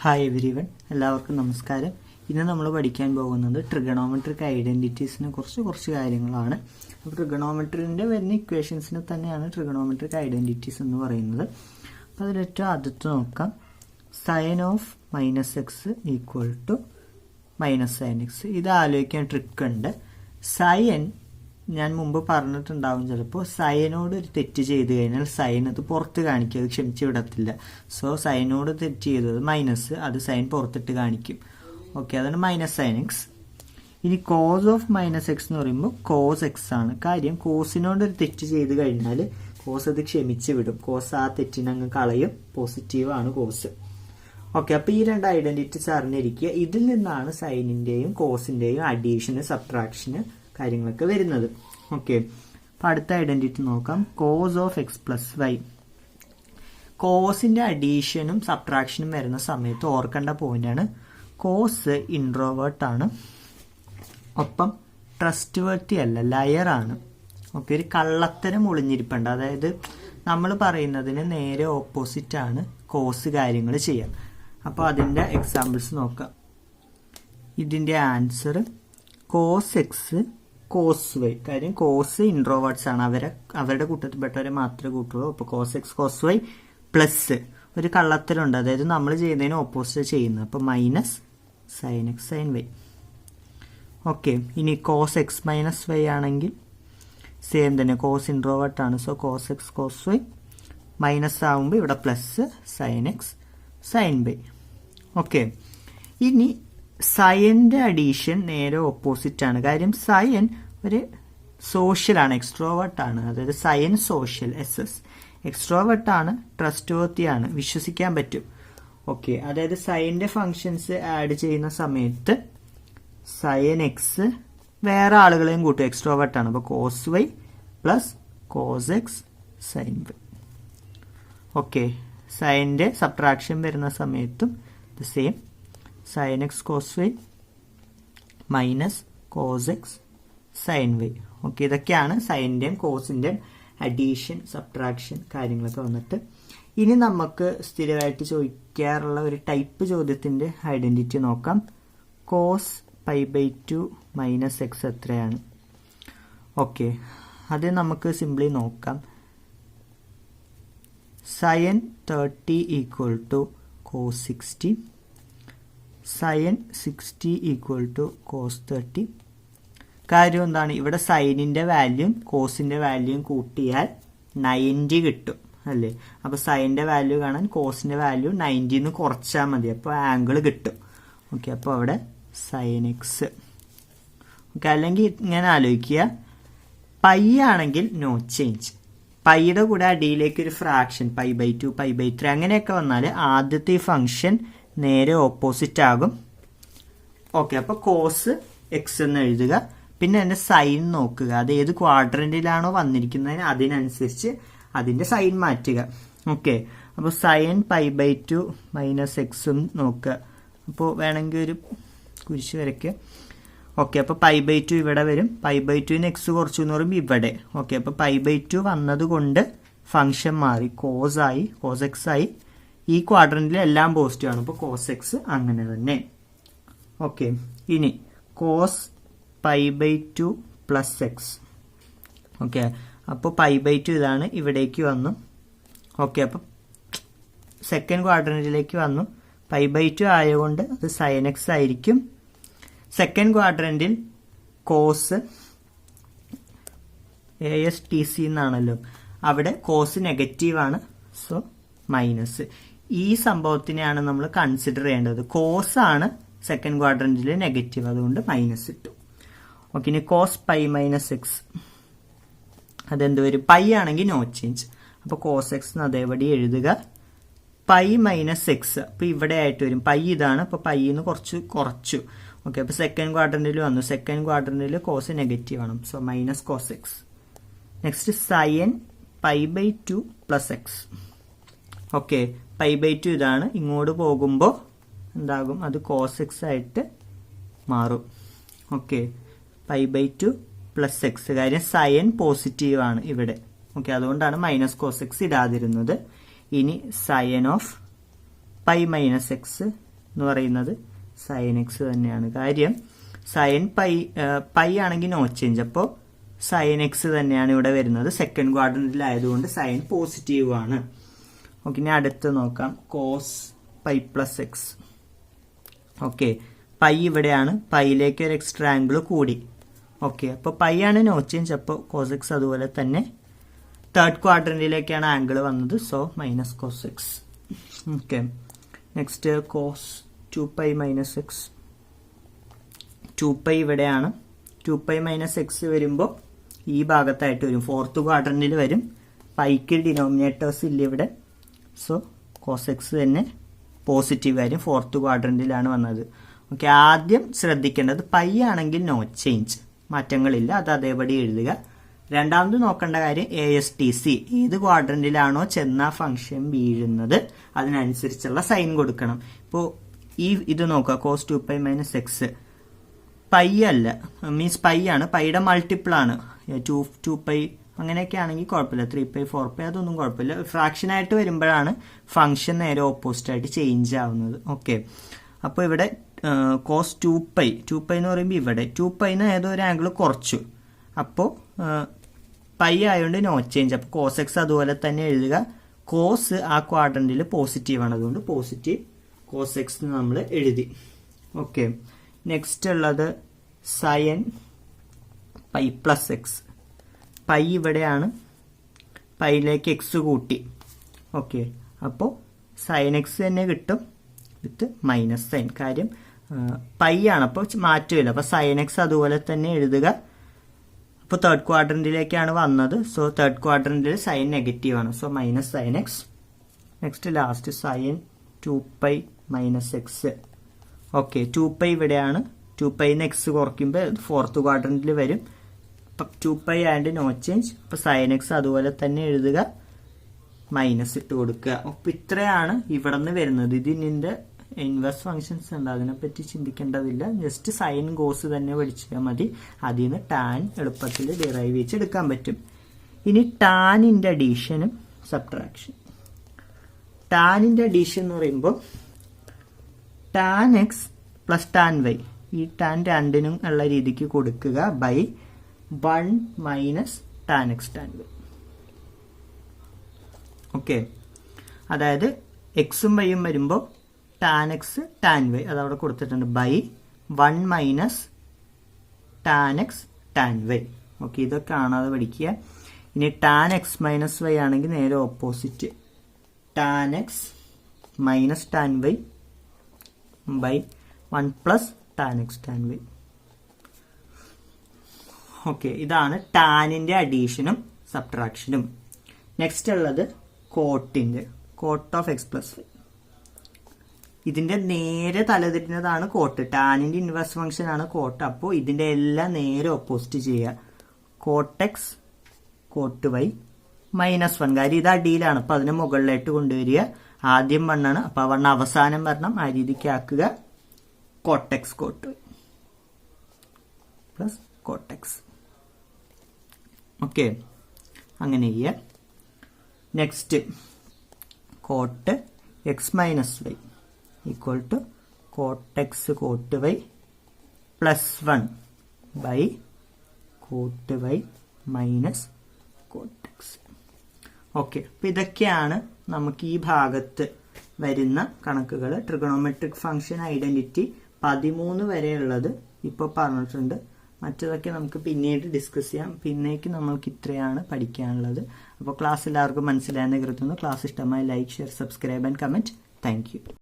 Hi everyone, എല്ലാവർക്കും നമസ്കാരം. ഇന്ന് നമ്മൾ പഠിക്കാൻ പോകുന്നത് ട്രിഗണോമെട്രിക് ഐഡന്റിറ്റീസിനെ കുറച്ച് കാര്യങ്ങളാണ്. അപ്പോൾ ട്രിഗണോമെട്രിൻ്റെ വരുന്ന ഇക്വേഷൻസിനെ തന്നെയാണ് ട്രിഗണോമെട്രിക് ഐഡന്റിറ്റീസ് എന്ന് പറയുന്നത്. അപ്പോൾ അതിലേറ്റവും ആദ്യത്തെ നോക്കാം. Sine of minus X equal to minus sine X. ഇത് ആലോചിക്കാൻ ട്രിക്ക് ഉണ്ട്. സൈൻ ഞാൻ മുമ്പ് പറഞ്ഞിട്ടുണ്ടാവും, ചിലപ്പോൾ സൈനോട് ഒരു തെറ്റ് ചെയ്ത് കഴിഞ്ഞാൽ സൈൻ അത് പുറത്ത് കാണിക്കും, അത് ക്ഷമിച്ച് വിടത്തില്ല. സോ സൈനോട് തെറ്റ് ചെയ്തത് മൈനസ്, അത് സൈൻ പുറത്തിട്ട് കാണിക്കും. ഓക്കെ, അതാണ് മൈനസ് സൈൻ എക്സ്. ഇനി കോസ് ഓഫ് മൈനസ് എക്സ് എന്ന് പറയുമ്പോൾ കോസ് എക്സ് ആണ്. കാര്യം കോസിനോട് ഒരു തെറ്റ് ചെയ്ത് കഴിഞ്ഞാൽ കോസ് അത് ക്ഷമിച്ച് വിടും. കോസ് ആ തെറ്റിനങ്ങ് കളയും, പോസിറ്റീവ് ആണ് കോസ്. ഓക്കെ, അപ്പോൾ ഈ രണ്ട് ഐഡന്റിറ്റീസ് അറിഞ്ഞിരിക്കുക. ഇതിൽ നിന്നാണ് സൈനിന്റെയും കോസിന്റെയും അഡീഷന്, സബ്ട്രാക്ഷന് കാര്യങ്ങളൊക്കെ വരുന്നത്. ഓക്കെ, അപ്പം അടുത്ത ഐഡന്റിറ്റി നോക്കാം. Cos of x plus y. കോസിന്റെ അഡീഷനും സബ്ട്രാക്ഷനും വരുന്ന സമയത്ത് ഓർക്കേണ്ട പോയിന്റാണ്, കോസ് ഇൻട്രോവേർട്ട് ആണ്, ഒപ്പം ട്രസ്റ്റ് വർത്തി അല്ല, ലയർ ആണ്. ഓക്കെ, ഒരു കള്ളത്തരം ഒളിഞ്ഞിരിപ്പുണ്ട്. അതായത് നമ്മൾ പറയുന്നതിന് നേരെ ഓപ്പോസിറ്റ് ആണ് കോസ് കാര്യങ്ങൾ ചെയ്യാം. അപ്പോൾ അതിന്റെ എക്സാമ്പിൾസ് നോക്കാം. ഇതിന്റെ answer cos X cos Y. കാര്യം കോസ് ഇൻട്രോവേർട്സ് ആണ്, അവരുടെ കൂട്ടത്തിൽപ്പെട്ടവരെ മാത്രമേ കൂട്ടുള്ളൂ. അപ്പോൾ cos X cos Y plus ഒരു കള്ളത്തരമുണ്ട്, അതായത് നമ്മൾ ചെയ്യുന്നതിന് ഓപ്പോസിറ്റ് ചെയ്യുന്നത്. അപ്പോൾ minus sine X sine Y. Okay, ഇനി കോസ് എക്സ് മൈനസ് വൈ ആണെങ്കിൽ സെയിം തന്നെ, കോസ് ഇൻട്രോവേർട്ട് ആണ്. So cos X cos Y minus ആകുമ്പോൾ ഇവിടെ plus sine X sine Y. Okay, ഇനി സൈന്റെ അഡീഷൻ നേരെ ഓപ്പോസിറ്റ് ആണ്. കാര്യം സൈൻ ഒരു സോഷ്യൽ ആണ്, എക്സ്ട്രോവേർട്ട് ആണ്. അതായത് സൈൻ സോഷ്യൽ, എസ് എക്സ്ട്രോവേർട്ട് ആണ്, ട്രസ്റ്റ് വർത്തി ആണ്, വിശ്വസിക്കാൻ പറ്റും. ഓക്കെ, അതായത് സൈന്റെ ഫങ്ഷൻസ് ആഡ് ചെയ്യുന്ന സമയത്ത് സൈൻ എക്സ് വേറെ ആളുകളെയും കൂട്ടും, എക്സ്ട്രോവേർട്ട് ആണ്. അപ്പോൾ cos Y plus cos x sine Y. Okay, സൈന്റെ സബ്ട്രാക്ഷൻ വരുന്ന സമയത്തും the same, sine x cos Y minus cos x sine Y. Okay, ഇതൊക്കെയാണ് സൈനിന്റെയും കോസിന്റെയും അഡീഷൻ, സബ്ട്രാക്ഷൻ കാര്യങ്ങളൊക്കെ വന്നിട്ട്. ഇനി നമുക്ക് സ്ഥിരമായിട്ട് ചോദിക്കാറുള്ള ഒരു ടൈപ്പ് ചോദ്യത്തിന്റെ ഐഡന്റിറ്റി നോക്കാം. Cos pi by 2 minus X എത്രയാണ്? ഓക്കെ, അത് നമുക്ക് സിംപ്ലി നോക്കാം. Sine 30 equal to cos 60, sine 60 equal to cos 30. കാര്യം എന്താണ്, ഇവിടെ സൈനിന്റെ വാല്യൂം കോസിന്റെ വാല്യൂം കൂട്ടിയാൽ 90 കിട്ടും അല്ലേ? അപ്പൊ സൈനിന്റെ വാല്യൂ കാണാൻ കോസിന്റെ വാല്യൂ 90 കുറച്ചാൽ മതി, അപ്പോൾ ആംഗിൾ കിട്ടും. ഓക്കെ, അപ്പോൾ അവിടെ സൈൻ എക്സ്. ഓക്കെ, അല്ലെങ്കിൽ ഇങ്ങനെ ആലോചിക്കുക, പൈ ആണെങ്കിൽ നോ ചേഞ്ച്, പൈയുടെ കൂടെ അടിയിലേക്ക് ഒരു fraction pi by 2 pi by 3 അങ്ങനെയൊക്കെ വന്നാൽ ആദ്യത്തെ ഈ ഫംഗ്ഷൻ നേരെ ഓപ്പോസിറ്റ് ആകും. ഓക്കെ, അപ്പോൾ കോസ് എക്സ് എന്ന് എഴുതുക. പിന്നെ അതിന്റെ സൈൻ നോക്കുക, അത് ഏത് ക്വാഡ്രന്റിലാണോ വന്നിരിക്കുന്നതിന് അതിനനുസരിച്ച് അതിന്റെ സൈൻ മാറ്റുക. ഓക്കെ, അപ്പോൾ സൈൻ പൈ ബൈ 2 മൈനസ് എക്സും നോക്കുക. അപ്പോൾ വേണമെങ്കിൽ ഒരു കുരിശ് വരയ്ക്കുക. ഓക്കെ, അപ്പോൾ പൈ ബൈ 2 ഇവിടെ വരും, പൈ ബൈ 2 എക്സ് കുറച്ചു എന്ന് പറയുമ്പോൾ ഇവിടെ. ഓക്കെ, അപ്പോൾ പൈ ബൈ 2 വന്നത് കൊണ്ട് ഫംഗ്ഷൻ മാറി, കോസ് ആയി, കോസ് എക്സ് ആയി. ഈ ക്വാഡ്രന്റിൽ എല്ലാം പോസിറ്റീവ് ആണ്, അപ്പോൾ കോസ് എക്സ് അങ്ങനെ തന്നെ. ഓക്കെ, ഇനി cos pi by 2 plus X. Okay, അപ്പോൾ പൈ ബൈ 2 ഇതാണ്, ഇവിടേക്ക് വന്നു. ഓക്കെ, അപ്പോൾ സെക്കൻഡ് ക്വാഡ്രന്റിലേക്ക് വന്നു. പൈ ബൈ 2 ആയതുകൊണ്ട് അത് സൈൻ എക്സ് ആയിരിക്കും. സെക്കൻഡ് ക്വാഡ്രന്റിൽ കോസ് ASTC എന്നാണല്ലോ, അവിടെ കോസ് നെഗറ്റീവ് ആണ്, സോ മൈനസ്. ഈ സംഭവത്തിനെയാണ് നമ്മൾ കൺസിഡർ ചെയ്യേണ്ടത്. കോസ് ആണ് സെക്കൻഡ് ക്വാഡ്രന്റിൽ നെഗറ്റീവ്, അതുകൊണ്ട് മൈനസ് ഇട്ടു. ഓക്കെ, ഇനി കോസ് പൈ മൈനസ് എക്സ്, അതെന്ത് വരും? പൈ ആണെങ്കിൽ നോ ചേഞ്ച്, അപ്പോൾ കോസ് എക്സ് അതേപടി എഴുതുക. പൈ മൈനസ് എക്സ്, അപ്പോൾ ഇവിടെ ആയിട്ട് വരും. പൈ ഇതാണ്, അപ്പോൾ പൈന്ന് കുറച്ചു. ഓക്കെ, അപ്പോൾ സെക്കൻഡ് ക്വാഡ്രന്റിൽ വന്നു. സെക്കൻഡ് ക്വാഡ്രന്റിൽ കോസ് നെഗറ്റീവ് ആണ്, so minus cos X. Next sine pi by 2 plus X. Okay, pi by 2 ഇതാണ്, ഇങ്ങോട്ട് പോകുമ്പോൾ എന്താകും? അത് കോസ് എക്സ് ആയിട്ട് മാറും. Okay, pi by 2 plus X. കാര്യം സൈൻ പോസിറ്റീവ് ആണ് ഇവിടെ. ഓക്കെ, അതുകൊണ്ടാണ് മൈനസ് കോസ് എക്സ് ഇടാതിരുന്നത്. ഇനി sine of pi minus X എന്ന് പറയുന്നത് സൈൻ എക്സ് തന്നെയാണ്. കാര്യം സൈൻ പൈ ആണെങ്കിൽ നോ ചേഞ്ച്, അപ്പോൾ സൈൻ എക്സ് തന്നെയാണ് ഇവിടെ വരുന്നത്. സെക്കൻഡ് ക്വാഡ്രന്റിലായതുകൊണ്ട് സൈൻ പോസിറ്റീവ് ആണ്. ഓക്കെ, ഇനി അടുത്ത് നോക്കാം cos pi plus X. Okay, pi ഇവിടെയാണ്, പൈയിലേക്ക് ഒരു എക്സ്ട്രാ ആംഗിൾ കൂടി. ഓക്കെ, അപ്പോൾ പൈ ആണ് നോ ചേഞ്ച്, അപ്പോൾ കോസ് എക്സ് അതുപോലെ തന്നെ. തേർഡ് ക്വാഡ്രന്റിലേക്കാണ് ആംഗിൾ വന്നത്, so minus cos x. Okay, next cos 2π minus x. 2π ഇവിടെയാണ്, 2π മൈനസ് എക്സ് വരുമ്പോൾ ഈ ഭാഗത്തായിട്ട് വരും, ഫോർത്ത് ക്വാഡ്രന്റിൽ വരും. പൈക്ക് ഡിനോമിനേറ്റേഴ്സ് ഇല്ല ഇവിടെ, സോ കോസ് എക്സ് തന്നെ പോസിറ്റീവ് ആയിരിക്കും, ഫോർത്ത് ക്വാഡ്രന്റിലാണ് വന്നത്. ഓക്കെ, ആദ്യം ശ്രദ്ധിക്കേണ്ടത് പൈ ആണെങ്കിൽ നോ ചേഞ്ച്, മാറ്റങ്ങളില്ല, അത് അതേപടി എഴുതുക. രണ്ടാമത് നോക്കേണ്ട കാര്യം ASTC, ഏത് ക്വാഡ്രന്റിലാണോ ചെന്ന ഫംഗ്ഷൻ വീഴുന്നത് അതിനനുസരിച്ചുള്ള സൈൻ കൊടുക്കണം. ഇപ്പോൾ ഇത് നോക്കുക, കോസ് 2π മൈനസ് എക്സ് പൈ അല്ല, മീൻസ് പൈ ആണ്, പൈയുടെ മൾട്ടിപ്പിൾ ആണ്. 2π അങ്ങനെയൊക്കെ ആണെങ്കിൽ കുഴപ്പമില്ല, 3π 4π അതൊന്നും കുഴപ്പമില്ല. ഫ്രാക്ഷൻ ആയിട്ട് വരുമ്പോഴാണ് ഫംഗ്ഷൻ നേരെ ഓപ്പോസിറ്റ് ആയിട്ട് ചേഞ്ച് ആവുന്നത്. ഓക്കെ, അപ്പോൾ ഇവിടെ കോസ് 2π എന്ന് പറയുമ്പോൾ ഇവിടെ 2πന്ന് ഏതോ ഒരു ആംഗിൾ കുറച്ചു, അപ്പോൾ പൈ ആയതുകൊണ്ട് നോ ചേഞ്ച്, അപ്പോൾ കോസ് എക്സ് അതുപോലെ തന്നെ എഴുതുക. കോസ് ആ ക്വാഡ്രന്റിൽ പോസിറ്റീവ് ആണ്, അതുകൊണ്ട് പോസിറ്റീവ് കോസ് എക്സ് നമ്മൾ എഴുതി. ഓക്കെ, നെക്സ്റ്റ് ഉള്ളത് sine pi plus X. Pi ഇവിടെയാണ്, പൈയിലേക്ക് എക്സ് കൂട്ടി. ഓക്കെ, അപ്പോൾ സൈൻ എക്സ് തന്നെ കിട്ടും വിത്ത് മൈനസ് സൈൻ. കാര്യം പൈ ആണ്, അപ്പോൾ മാറ്റമില്ല, അപ്പോൾ സൈൻ എക്സ് അതുപോലെ തന്നെ എഴുതുക. അപ്പോൾ തേർഡ് ക്വാഡ്രന്റിലേക്കാണ് വന്നത്, സോ തേർഡ് ക്വാഡ്രന്റിൽ സൈൻ നെഗറ്റീവ് ആണ്, so minus sine x. Next last sine 2π minus x. Okay, 2π ഇവിടെയാണ്, 2πന്ന് എക്സ് കുറയ്ക്കുമ്പോൾ ഫോർത്ത് ക്വാഡ്രന്റിൽ വരും. 2π ആൻഡ് നോ ചേഞ്ച്, അപ്പോൾ സൈൻ എക്സ് അതുപോലെ തന്നെ എഴുതുക, മൈനസ് ഇട്ട് കൊടുക്കുക. അപ്പോൾ ഇത്രയാണ് ഇവിടെ നിന്ന് വരുന്നത്. ഇതിൻ്റെ ഇൻവേഴ്സ് ഫംഗ്ഷൻസ് ഉണ്ട്, അതിനെപ്പറ്റി ചിന്തിക്കേണ്ടതില്ല, ജസ്റ്റ് സൈൻ കോസ് തന്നെ പഠിച്ചാൽ മതി. അതിൽ നിന്ന് ടാൻ എളുപ്പത്തിൽ ഡിറൈവ് ചെയ്തെടുക്കാൻ പറ്റും. ഇനി ടാനിൻ്റെ അഡീഷനും സബ്ട്രാക്ഷൻ. ടാനിൻ്റെ അഡീഷൻ എന്ന് പറയുമ്പോൾ tan X plus tan Y, ഈ ടാൻ രണ്ടിനും ഉള്ള രീതിക്ക് കൊടുക്കുക, by 1 minus tan X tan Y. Okay, അതായത് എക്സും വൈയും വരുമ്പോൾ ടാൻ എക്സ് ടാൻ വൈ അതവിടെ കൊടുത്തിട്ടുണ്ട്, by 1 minus tan X tan Y. Okay, ഇതൊക്കെ കാണാതെ പഠിക്കുക. ഇനി ടാൻ എക്സ് മൈനസ് വൈ ആണെങ്കിൽ നേരെ opposite, tan x minus tan y by 1 plus tan X tan Y. Okay, ഇതാണ് ടാനിൻ്റെ അഡീഷനും സബ്ട്രാക്ഷനും. നെക്സ്റ്റ് ഉള്ളത് കോട്ടിൻ്റെ, cot of x plus y. ഇതിന്റെ നേരെ തലതിരിഞ്ഞതാണ് കോട്ട്, ടാനിന്റെ ഇൻവേഴ്സ് ഫംഗ്ഷൻ ആണ് കോട്ട്, അപ്പോൾ ഇതിന്റെ എല്ലാം നേരെ ഓപ്പോസിറ്റ് ചെയ്യുക. കോട്ടെക്സ് കോട്ട് വൈ മൈനസ് 1, കാര്യം ഇത് അടിയിലാണ്, അപ്പോൾ അതിനെ മുകളിലായിട്ട് കൊണ്ടുവരിക. ആദ്യം 1 ആണ്, അപ്പോൾ 1 അവസാനം വരണം, ആ രീതിക്ക് ആക്കുക. Cot x cot y plus cot x. Okay, അങ്ങനെ ചെയ്യുക. Next cot x minus y equal to cot x cot y plus 1 by cot y minus cot x. Okay, അപ്പം ഇതൊക്കെയാണ് നമുക്ക് ഈ ഭാഗത്ത് വരുന്ന കണക്കുകൾ. ട്രിഗണോമെട്രിക് ഫംഗ്ഷൻ ഐഡന്റിറ്റി 13 വരെയുള്ളത് ഇപ്പോൾ പറഞ്ഞിട്ടുണ്ട്. മറ്റതൊക്കെ നമുക്ക് പിന്നീട് ഡിസ്കസ് ചെയ്യാം. പിന്നേക്ക് നമ്മൾക്ക് ഇത്രയാണ് പഠിക്കാനുള്ളത്. അപ്പോൾ ക്ലാസ് എല്ലാവർക്കും മനസ്സിലായെന്ന് കരുതുന്നു. ക്ലാസ് ഇഷ്ടമായി like, share, subscribe and comment. Thank you.